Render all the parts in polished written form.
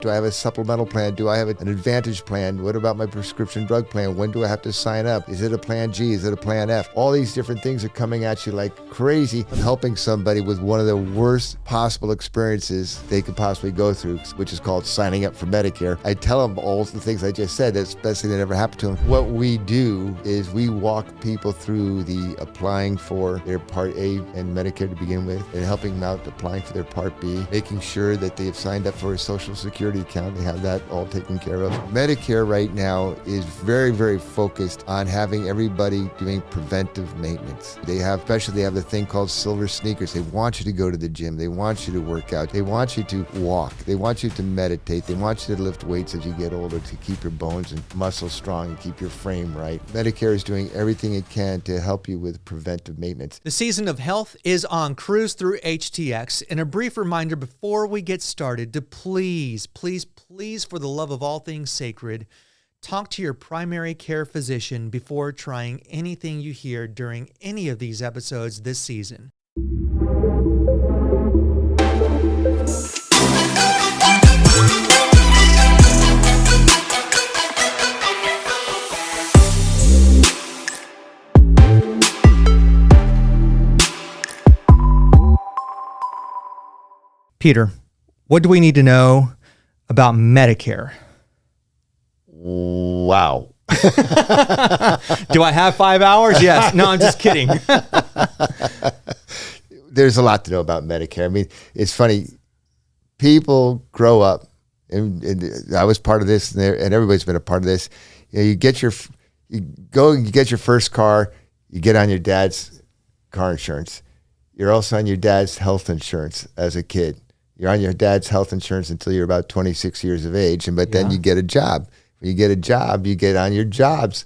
Do I have a supplemental plan? Do I have an advantage plan? What about my prescription drug plan? When do I have to sign up? Is it a plan G? Is it a plan F? All these different things are coming at you like crazy. I'm helping somebody with one of the worst possible experiences they could possibly go through, which is called signing up for Medicare. I tell them all the things I just said. That's the best thing that ever happened to them. What we do is we walk people through the applying for their Part A and Medicare to begin with, and helping them out applying for their Part B, making sure that they have signed up for a Social Security account. They have that all taken care of. Medicare right now is very, very focused on having everybody doing preventive maintenance. They have the thing called silver sneakers. They want you to go to the gym. They want you to work out. They want you to walk. They want you to meditate. They want you to lift weights as you get older to keep your bones and muscles strong and keep your frame right. Medicare is doing everything it can to help you with preventive maintenance. The season of health is on cruise through HTX. And a brief reminder before we get started to please, for the love of all things sacred, talk to your primary care physician before trying anything you hear during any of these episodes this season. Peter, what do we need to know about Medicare? Wow. Do I have 5 hours? Yes. No, I'm just kidding. There's a lot to know about Medicare. I mean, it's funny. People grow up, and I was part of this, and everybody's been a part of this. You get your first car, you get on your dad's car insurance. You're also on your dad's health insurance as a kid. You're on your dad's health insurance until you're about 26 years of age, but then you get a job. When you get a job, you get on your job's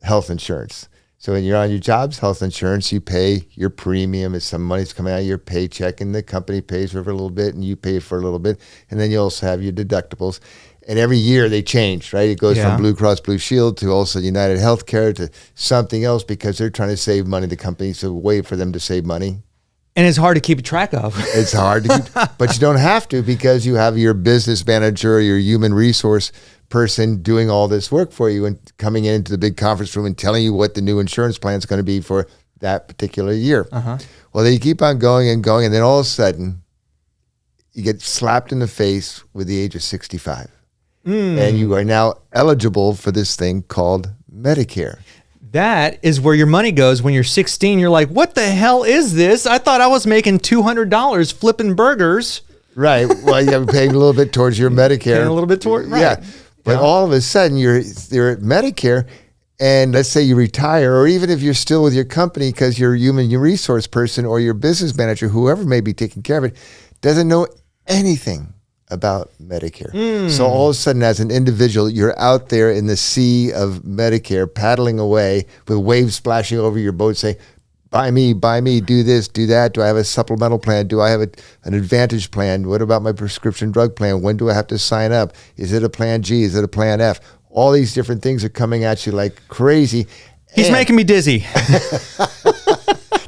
health insurance. So when you're on your job's health insurance, you pay your premium as some money's coming out of your paycheck, and the company pays for a little bit, and you pay for a little bit, and then you also have your deductibles. And every year they change, right? It goes from Blue Cross Blue Shield to also United Healthcare to something else because they're trying to save money. The company's a way for them to save money. And it's hard to keep track of. It's hard to keep, but you don't have to because you have your business manager or your human resource person doing all this work for you and coming into the big conference room and telling you what the new insurance plan is going to be for that particular year. Well, then you keep on going and going, and then all of a sudden you get slapped in the face with the age of 65. And you are now eligible for this thing called Medicare. That is where your money goes when you're 16. You're like, what the hell is this? I thought I was making $200 flipping burgers. Right. Well, you're paying a little bit towards your Medicare. Paying a little bit toward, right. Yeah. But all of a sudden you're at Medicare, and let's say you retire, or even if you're still with your company because your human resource person or your business manager, whoever may be taking care of it, doesn't know anything about Medicare. So all of a sudden, as an individual, you're out there in the sea of Medicare, paddling away with waves splashing over your boat saying, buy me, do this, do that. Do I have a supplemental plan? Do I have an advantage plan? What about my prescription drug plan? When do I have to sign up? Is it a plan G? Is it a plan F? All these different things are coming at you like crazy. He's making me dizzy.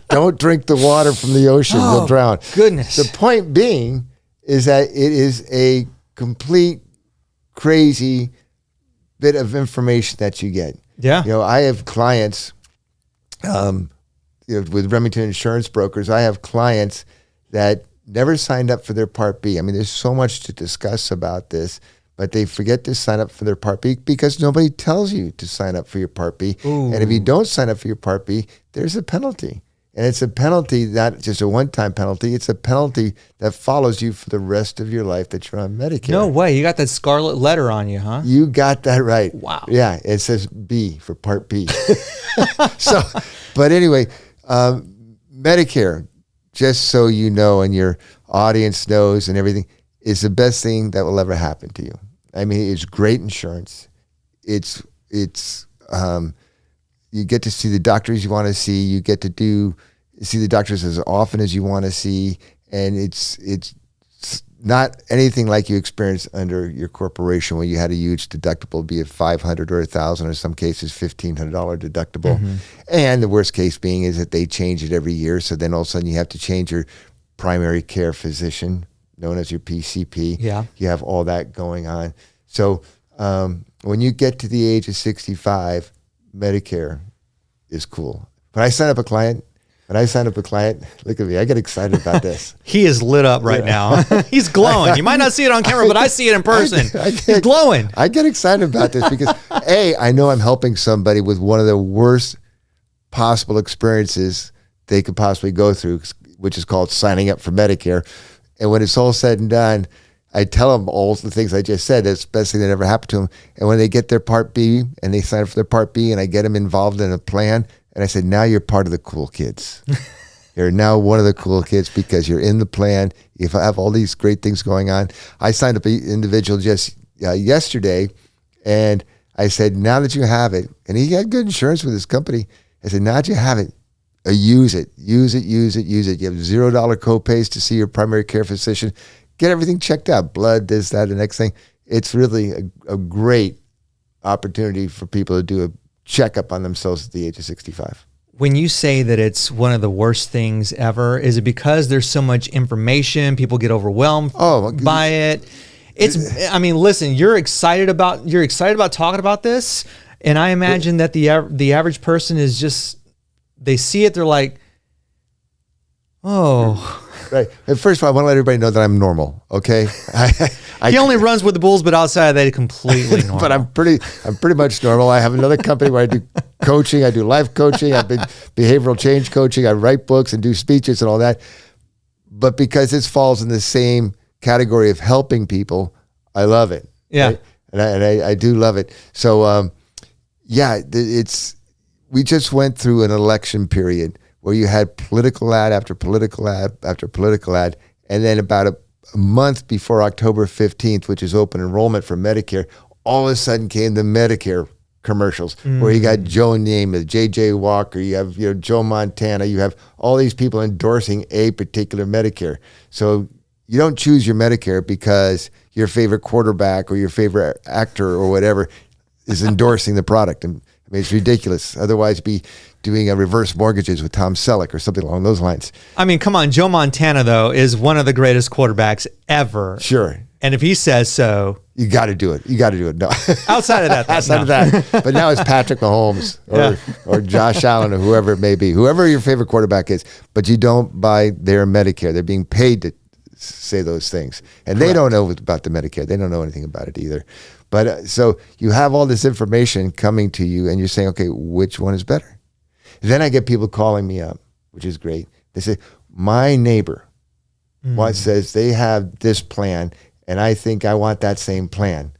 Don't drink the water from the ocean. You'll drown. Goodness. The point being is that it is a complete crazy bit of information that you get. Yeah. I have clients with Remington Insurance Brokers. I have clients that never signed up for their Part B. I mean, there's so much to discuss about this, but they forget to sign up for their Part B because nobody tells you to sign up for your Part B. And if you don't sign up for your Part B, there's a penalty. And it's a penalty, not just a one-time penalty. It's a penalty that follows you for the rest of your life that you're on Medicare. No way. You got that scarlet letter on you, huh? You got that right. Wow. Yeah, it says B for Part B. But anyway, Medicare, just so you know and your audience knows and everything, is the best thing that will ever happen to you. I mean, it's great insurance. It's you get to see the doctors you want to see. You get to see the doctors as often as you want to see, and it's not anything like you experienced under your corporation when you had a huge deductible, be it $500 or $1,000, or some cases $1,500 deductible. And the worst case being is that they change it every year. So then all of a sudden you have to change your primary care physician known as your PCP. Yeah. You have all that going on. So when you get to the age of 65, Medicare is cool. When I sign up a client, look at me, I get excited about this. He is lit up right now. He's glowing. You might not see it on camera, but I see it in person. He's glowing. I get excited about this because I know I'm helping somebody with one of the worst possible experiences they could possibly go through, which is called signing up for Medicare. And when it's all said and done, I tell them all the things I just said. That's the best thing that ever happened to them. And when they get their Part B and they sign up for their Part B and I get them involved in a plan, and I said, now you're part of the cool kids. You're now one of the cool kids because you're in the plan. You have all these great things going on. I signed up an individual just yesterday, and I said, now that you have it, and he had good insurance with his company. I said, now that you have it, use it. You have $0 copays to see your primary care physician. Get everything checked out, blood, this, that, the next thing. It's really a great opportunity for people to do a checkup on themselves at the age of 65. When you say that it's one of the worst things ever, is it because there's so much information, people get overwhelmed by it? I mean, listen, you're excited about talking about this, and I imagine that the average person is just, they see it, they're like, oh. Right. And first of all, I want to let everybody know that I'm normal. Okay. He only runs with the bulls, but outside of that, completely normal. But I'm pretty much normal. I have another company where I do coaching. I do life coaching. I've been behavioral change coaching. I write books and do speeches and all that. But because this falls in the same category of helping people, I love it. Yeah. Right? And I do love it. So, we just went through an election period where you had political ad after political ad after political ad. And then about a month before October 15th, which is open enrollment for Medicare, all of a sudden came the Medicare commercials where you got Joe Namath, J.J. Walker, you have Joe Montana, you have all these people endorsing a particular Medicare. So you don't choose your Medicare because your favorite quarterback or your favorite actor or whatever is endorsing the product. And I mean, it's ridiculous. Otherwise, be doing a reverse mortgages with Tom Selleck or something along those lines. I mean, come on. Joe Montana, though, is one of the greatest quarterbacks ever. Sure. And if he says so, you got to do it. No. Outside of that. Outside of that. But now it's Patrick Mahomes or Josh Allen or whoever it may be, whoever your favorite quarterback is, but you don't buy their Medicare. They're being paid to say those things. And Correct. They don't know about the Medicare. They don't know anything about it either. But so you have all this information coming to you and you're saying, okay, which one is better? Then I get people calling me up, which is great. They say, my neighbor says they have this plan and I think I want that same plan.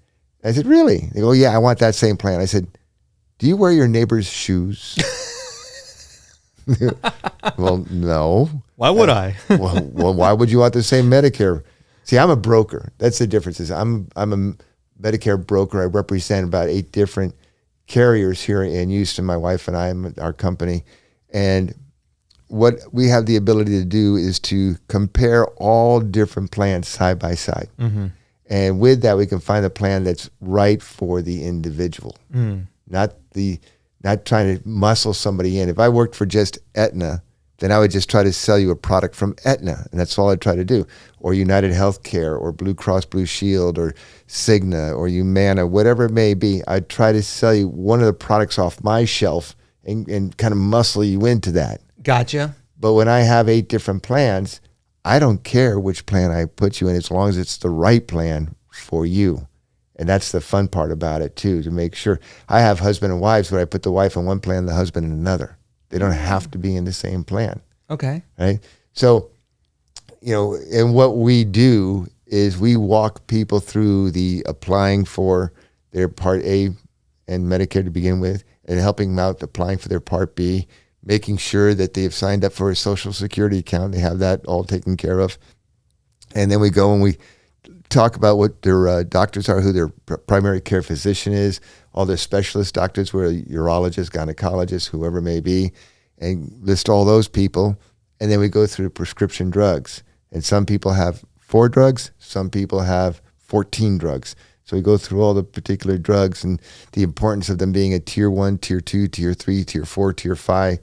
I said, really? They go, yeah, I want that same plan. I said, do you wear your neighbor's shoes? Well, no. Why would I? well, why would you want the same Medicare? See, I'm a broker. That's the difference. I'm a Medicare broker. I represent about 8 different carriers here in Houston, my wife and I, our company. And what we have the ability to do is to compare all different plans side by side. Mm-hmm. And with that, we can find a plan that's right for the individual, not trying to muscle somebody in. If I worked for just Aetna, then I would just try to sell you a product from Aetna, and that's all I'd try to do. Or United Healthcare, or Blue Cross Blue Shield, or Cigna, or Humana, whatever it may be. I'd try to sell you one of the products off my shelf and kind of muscle you into that. Gotcha. But when I have 8 different plans, I don't care which plan I put you in as long as it's the right plan for you. And that's the fun part about it, too, to make sure. I have husband and wives where I put the wife in one plan, the husband in another. They don't have to be in the same plan. Okay. Right? So, and what we do is we walk people through the applying for their Part A and Medicare to begin with, and helping them out applying for their Part B, making sure that they've signed up for a Social Security account. They have that all taken care of. And then we go and we talk about what their doctors are, who their primary care physician is, all their specialist doctors, where urologists, gynecologists, whoever it may be, and list all those people. And then we go through prescription drugs. And some people have 4 drugs, some people have 14 drugs. So we go through all the particular drugs and the importance of them being a tier 1, tier 2, tier 3, tier 4, tier 5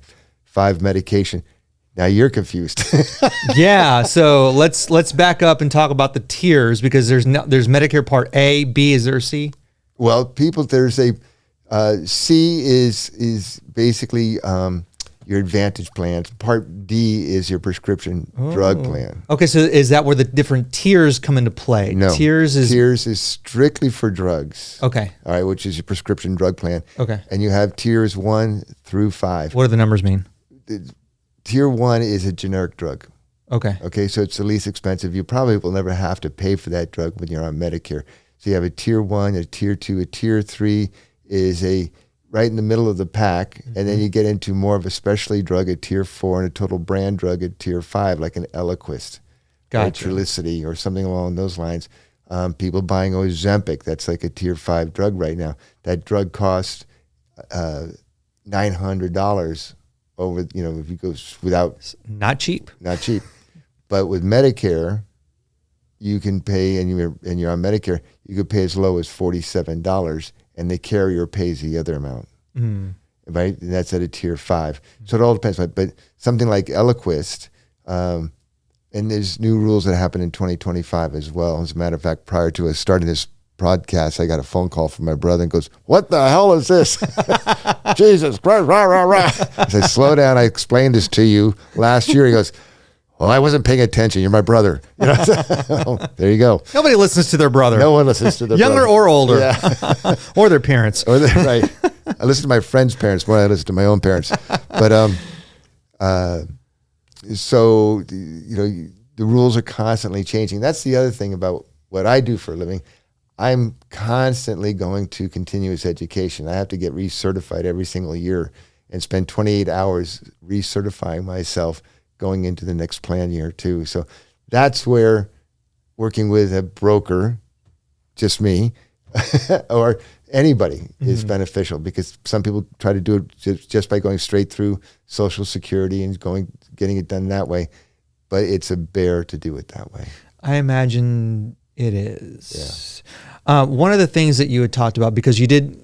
medication. Now you're confused. Yeah. So let's back up and talk about the tiers, because there's Medicare Part A, B. Is there a C? Well, there's a C is basically your Advantage plans. Part D is your prescription drug plan. Okay, so is that where the different tiers come into play? No. Tiers is strictly for drugs. Okay. All right, which is your prescription drug plan. Okay. And you have tiers 1 through 5. What do the numbers mean? Tier 1 is a generic drug. Okay. Okay, so it's the least expensive. You probably will never have to pay for that drug when you're on Medicare. So you have a tier 1, a tier 2, a tier 3 is right in the middle of the pack, and then you get into more of a specialty drug at tier 4 and a total brand drug at tier 5, like an Eliquis, Gotcha. or Trulicity, or something along those lines. People buying Ozempic, that's like a tier 5 drug right now. That drug costs $900 over, if you go without. Not cheap. Not cheap. But with Medicare, you can pay, and you're on Medicare, you could pay as low as $47, and the carrier pays the other amount. Right? And that's at a tier 5. So it all depends. But something like Eliquis, and there's new rules that happen in 2025 as well. As a matter of fact, prior to us starting this podcast, I got a phone call from my brother and goes, "What the hell is this?" Jesus Christ, rah, rah, rah. I said, "Slow down. I explained this to you last year." He goes, "Well, I wasn't paying attention. You're my brother." There you go. Nobody listens to their brother. No one listens to their Younger brother. or older. Yeah. Or their parents. Right. I listen to my friends' parents more than I listen to my own parents. But so the rules are constantly changing. That's the other thing about what I do for a living. I'm constantly going to continuous education. I have to get recertified every single year and spend 28 hours recertifying myself going into the next plan year too. So that's where working with a broker, just me, or anybody is beneficial, because some people try to do it just by going straight through Social Security and getting it done that way. But it's a bear to do it that way. I imagine it is. Yeah. One of the things that you had talked about, because you did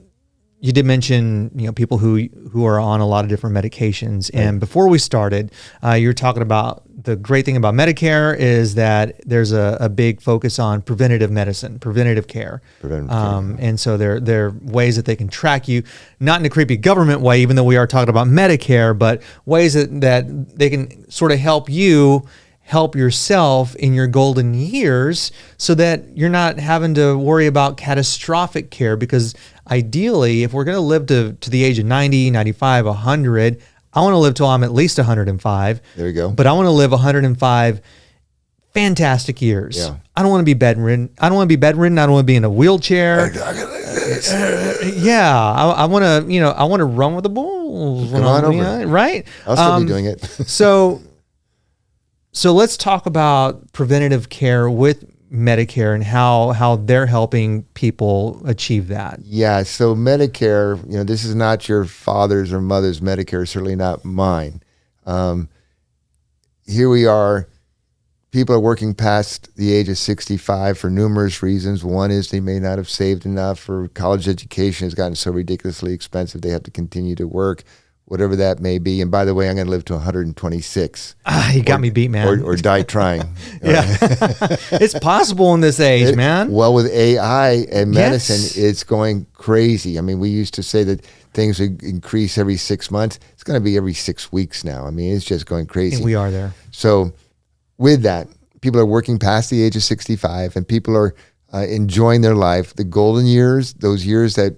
mention, people who are on a lot of different medications. Right. And before we started, you were talking about the great thing about Medicare is that there's a big focus on preventative medicine, preventative care. And so there are ways that they can track you, not in a creepy government way, even though we are talking about Medicare, but ways that they can sort of help yourself in your golden years, so that you're not having to worry about catastrophic care. Because ideally, if we're going to live to the age of 90, 95, 100, I want to live till I'm at least 105. There you go. But I want to live 105 fantastic years. Yeah. I don't want to be bedridden. I don't want to be in a wheelchair. Yeah. I want to run with the bulls. Come on over. Right? I'll still be doing it. So let's talk about preventative care with Medicare and how they're helping people achieve that. Yeah, so Medicare, this is not your father's or mother's Medicare, certainly not mine. Here we are, people are working past the age of 65 for numerous reasons. One is they may not have saved enough, or college education has gotten so ridiculously expensive they have to continue to work, whatever that may be. And by the way, I'm going to live to 126. You got me beat, man. Or die trying. Yeah. It's possible in this age, man. Well, with AI and medicine, Yes. It's going crazy. I mean, we used to say that things would increase every 6 months. It's going to be every 6 weeks now. I mean, it's just going crazy. We are there. So with that, people are working past the age of 65, and people are enjoying their life. The golden years, those years that,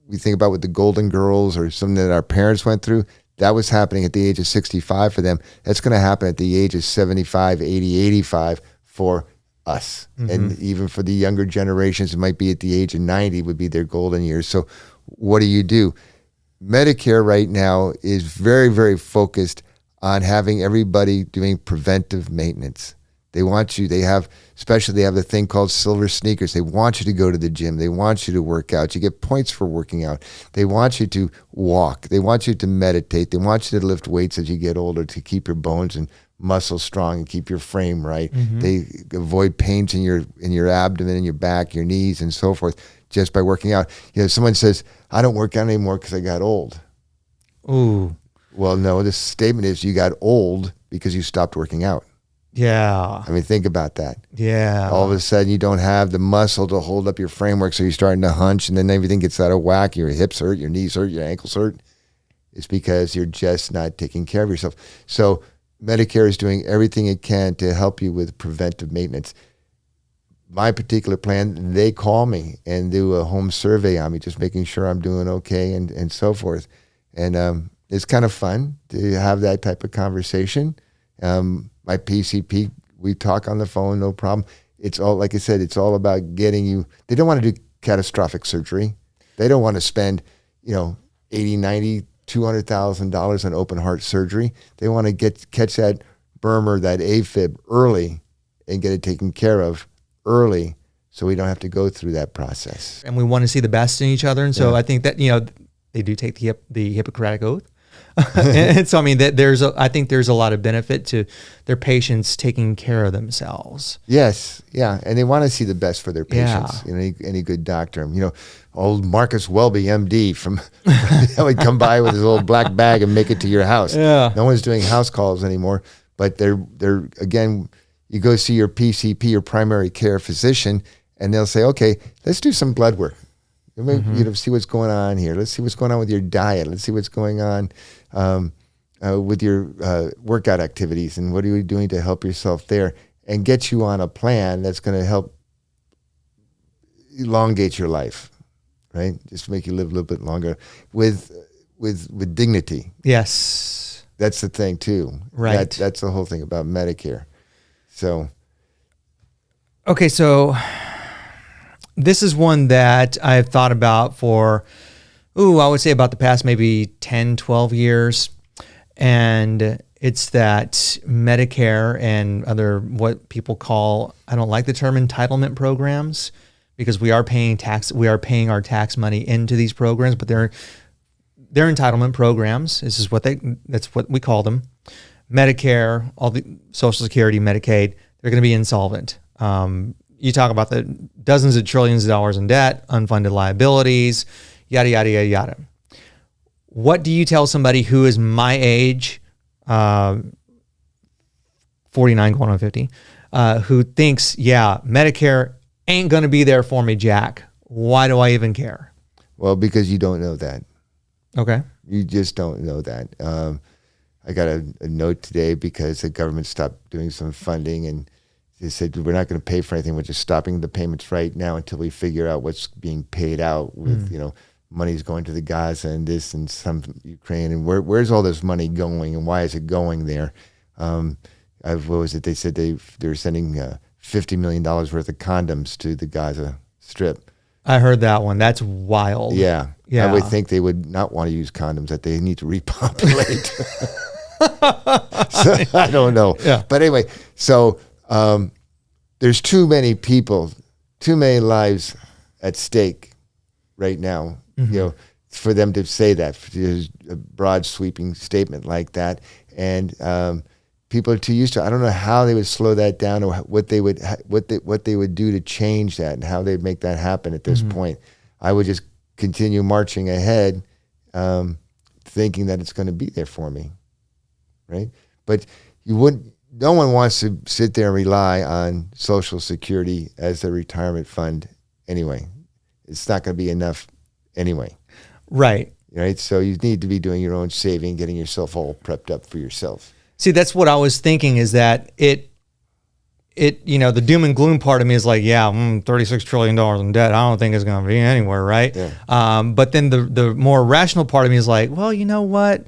we think about with the Golden Girls or something that our parents went through, that was happening at the age of 65 for them. That's going to happen at the age of 75, 80, 85 for us. And even for the younger generations, it might be at the age of 90 would be their golden years. So what do? Medicare right now is very, very focused on having everybody doing preventive maintenance. They want you, they have the thing called silver sneakers. They want you to go to the gym. They want you to work out. You get points for working out. They want you to walk. They want you to meditate. They want you to lift weights as you get older to keep your bones and muscles strong and keep your frame right. They avoid pains in your abdomen and your back, your knees, and so forth, just by working out. Someone says, "I don't work out anymore because I got old." Ooh. Well, no, this statement is you got old because you stopped working out. Yeah. I mean, think about that. Yeah. All of a sudden, you don't have the muscle to hold up your framework, so you're starting to hunch, and then everything gets out of whack. Your hips hurt, your knees hurt, your ankles hurt. It's because you're just not taking care of yourself. So Medicare is doing everything it can to help you with preventive maintenance. My particular plan, they call me and do a home survey on me, just making sure I'm doing okay and so forth. And it's kind of fun to have that type of conversation. My PCP, we talk on the phone, no problem. It's all, like I said, it's all about getting you. They don't want to do catastrophic surgery. They don't want to spend, $80, $90, $200,000 on open heart surgery. They want to catch that berm or that AFib early and get it taken care of early, so we don't have to go through that process. And we want to see the best in each other. And so I think that, they do take the Hippocratic Oath. And so, I mean, I think there's a lot of benefit to their patients taking care of themselves. Yes, yeah, and they want to see the best for their patients. Yeah. Any good doctor. Old Marcus Welby, MD, from would come by with his little black bag and make it to your house. Yeah. No one's doing house calls anymore, but they're again. You go see your PCP, your primary care physician, and they'll say, "Okay, let's do some blood work. See what's going on here. Let's see what's going on with your diet. Let's see what's going on with your workout activities, and what are you doing to help yourself there, and get you on a plan that's going to help elongate your life, right? Just make you live a little bit longer with dignity." Yes, that's the thing too. Right. That's the whole thing about Medicare. So, okay, so this is one that I've thought about for, I would say about the past maybe 10, 12 years. And it's that Medicare and other, what people call, I don't like the term entitlement programs, because we are paying our tax money into these programs, but they're entitlement programs. That's what we call them. Medicare, all the Social Security, Medicaid, they're going to be insolvent. You talk about the dozens of trillions of dollars in debt, unfunded liabilities, yada, yada, yada, yada. What do you tell somebody who is my age, 49 going on 50, who thinks, Medicare ain't going to be there for me, Jack? Why do I even care? Well, because you don't know that. Okay. You just don't know that. I got a note today because the government stopped doing some funding, and they said, we're not going to pay for anything. We're just stopping the payments right now until we figure out what's being paid out with, money's going to the Gaza and this and some Ukraine. And where's all this money going, and why is it going there? What was it? They said they're sending $50 million worth of condoms to the Gaza Strip. I heard that one. That's wild. Yeah. Yeah. I would think they would not want to use condoms, that they need to repopulate. So, I don't know. Yeah. But anyway, so there's too many people, too many lives at stake right now, for them to say that, there's a broad sweeping statement like that. And people are too used to it. I don't know how they would slow that down, or what they would do to change that, and how they'd make that happen at this point. I would just continue marching ahead, thinking that it's going to be there for me. Right? But no one wants to sit there and rely on Social Security as their retirement fund anyway. It's not going to be enough anyway. Right. Right? So you need to be doing your own saving, getting yourself all prepped up for yourself. See, that's what I was thinking, is that the doom and gloom part of me is like, $36 trillion in debt, I don't think it's going to be anywhere, right? Yeah. But then the more rational part of me is like, well, you know what?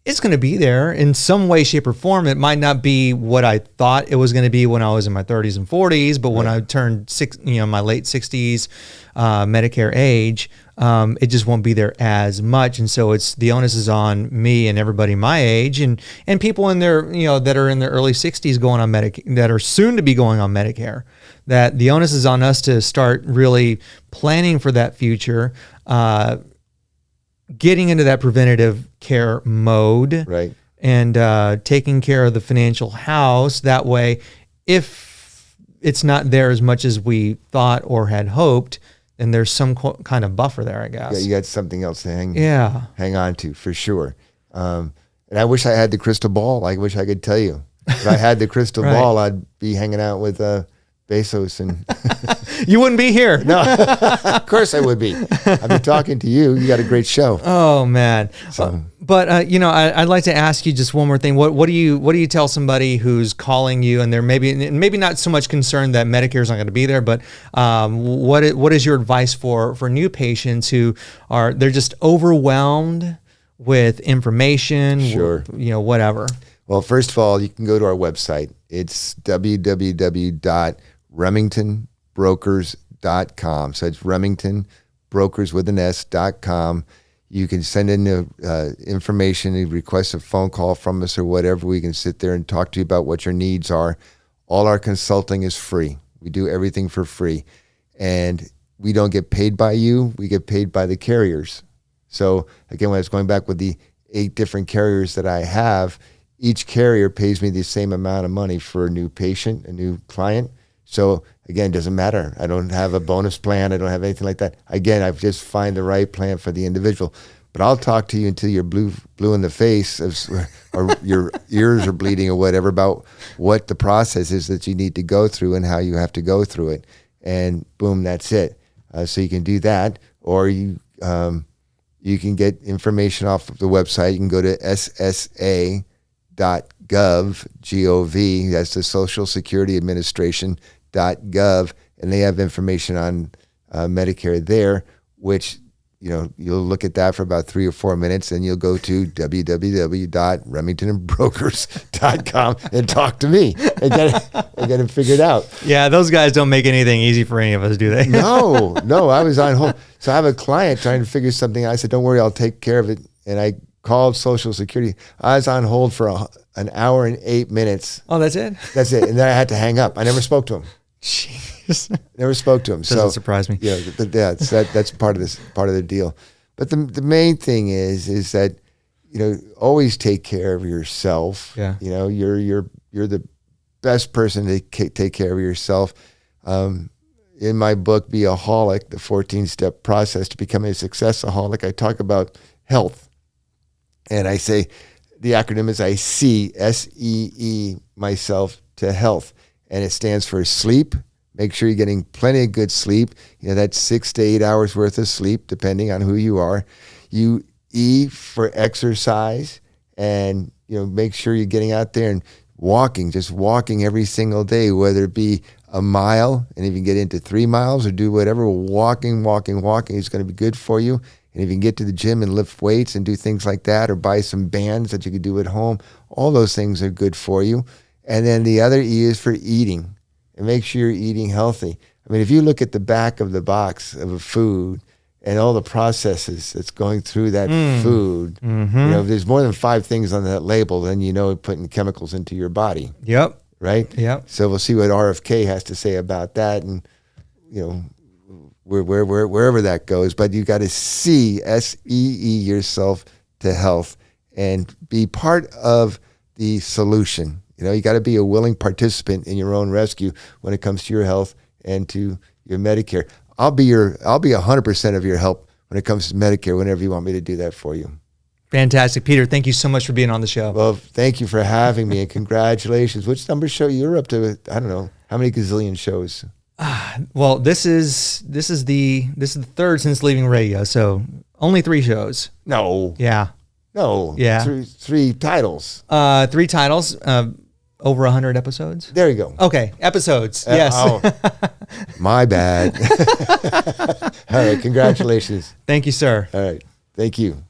It's going to be there in some way, shape, or form. It might not be what I thought it was going to be when I was in my 30s and 40s, but when I turned my late 60s, Medicare age, it just won't be there as much. And so the onus is on me and everybody my age, and people in their, that are in their early 60s going on Medicare, that are soon to be going on Medicare, that the onus is on us to start really planning for that future, getting into that preventative care mode, Right. And taking care of the financial house. That way, if it's not there as much as we thought or had hoped, then there's some kind of buffer there, I guess. Yeah, you got something else to hang on to, for sure. And And I wish I had the crystal ball. I wish I could tell you. If I had the crystal Right. ball, I'd be hanging out with Bezos and You wouldn't be here. no, of course I would be. I'd be talking to you. You got a great show. Oh man. So- But I'd like to ask you just one more thing. What do you tell somebody who's calling you and they're maybe not so much concerned that Medicare is not going to be there, but what is your advice for new patients who they're just overwhelmed with information? Sure. Whatever. Well, first of all, you can go to our website. It's www.remingtonbrokers.com. So it's Remington Brokers with an S.com. You can send in the information and request a phone call from us or whatever. We can sit there and talk to you about what your needs are. All our consulting is free. We do everything for free. And we don't get paid by you. We get paid by the carriers. So again, when I was going back with the 8 different carriers that I have, each carrier pays me the same amount of money for a new patient, a new client. So again, it doesn't matter. I don't have a bonus plan. I don't have anything like that. Again, I just find the right plan for the individual. But I'll talk to you until you're blue in the face or your ears are bleeding or whatever about what the process is that you need to go through and how you have to go through it. And boom, that's it. So you can do that, or you can get information off of the website. You can go to ssa.gov, G-O-V, that's the Social Security Administration.gov, and they have information on Medicare there, which, you'll look at that for about 3 or 4 minutes, and you'll go to www.remingtonbrokers.com and talk to me and get it figured out. Yeah, those guys don't make anything easy for any of us, do they? No, I was on hold. So I have a client trying to figure something out. I said, don't worry, I'll take care of it. And I called Social Security. I was on hold for an hour and 8 minutes. Oh, that's it? That's it. And then I had to hang up. I never spoke to him. Jeez. Never spoke to him. Doesn't surprise me. Yeah, that's part of the deal. But the main thing is that, always take care of yourself. Yeah. You're the best person to take care of yourself. In my book, Be a Holic, the 14-step process to becoming a successaholic, I talk about health. And I say, the acronym is I see, S-E-E, myself to health. And it stands for sleep. Make sure you're getting plenty of good sleep. That's 6 to 8 hours worth of sleep, depending on who you are. You E for exercise, and make sure you're getting out there and just walking every single day, whether it be a mile, and if you can get into 3 miles or do whatever, walking is going to be good for you. And if you can get to the gym and lift weights and do things like that, or buy some bands that you could do at home, all those things are good for you. And then the other E is for eating, and make sure you're eating healthy. I mean, if you look at the back of the box of a food and all the processes that's going through that food, if there's more than 5 things on that label, then putting chemicals into your body. Yep. Right? Yep. So we'll see what RFK has to say about that, and wherever that goes. But you got to see, S-E-E, yourself to health and be part of the solution. You got to be a willing participant in your own rescue when it comes to your health and to your Medicare. I'll be 100% of your help when it comes to Medicare whenever you want me to do that for you. Fantastic. Peter, thank you so much for being on the show. Well, thank you for having me, and congratulations. Which number show you're up to? I don't know. How many gazillion shows? Well, this is the third since leaving radio, so only 3 shows. No. Yeah. No. Yeah. Three titles. 3 titles. Over 100 episodes. There you go. Okay, episodes. Yes. My bad. All right. Congratulations. Thank you, sir. All right. Thank you.